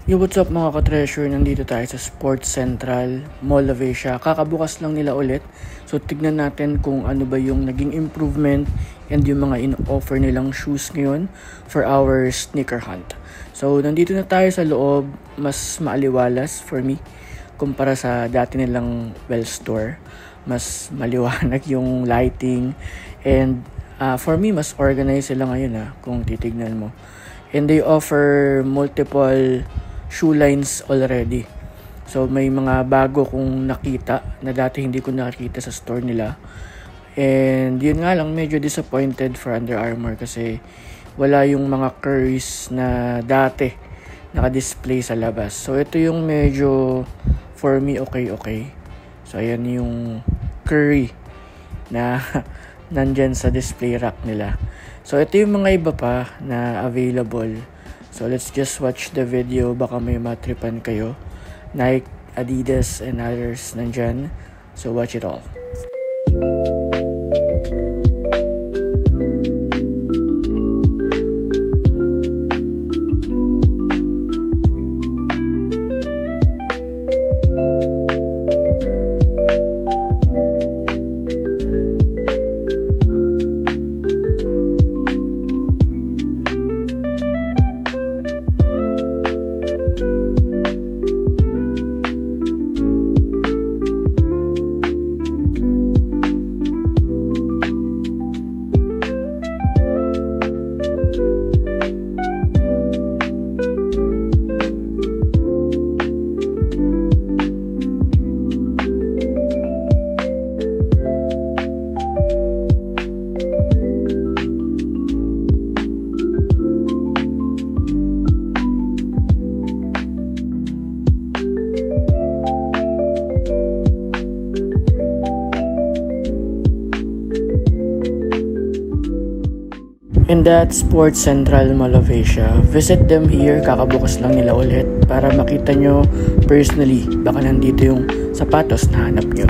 Yo, what's up mga ka-treasure? Nandito tayo sa Sports Central, Mall of Asia. Kakabukas lang nila ulit. So, tignan natin kung ano ba yung naging improvement and yung mga in-offer nilang shoes ngayon for our sneaker hunt. So, nandito na tayo sa loob. Mas maaliwalas for me kumpara sa dati nilang store. Mas maliwanag yung lighting. And for me, mas organized sila ngayon kung titignan mo. And they offer multiple shoe lines already. So may mga bago kong nakita na dati hindi ko nakita sa store nila. And yun nga lang, medyo disappointed for Under Armour kasi wala yung mga Currys na dati naka-display sa labas. So ito yung medyo for me okay. So ayan yung Curry na nandyan sa display rack nila. So ito yung mga iba pa na available. So let's just watch the video, baka may matripan kayo. Nike, Adidas, and others nandyan. So watch it all. And that's Sports Central, Mall of Asia. Visit them here, kakabukas lang nila ulit para makita nyo personally baka nandito yung sapatos na hanap nyo.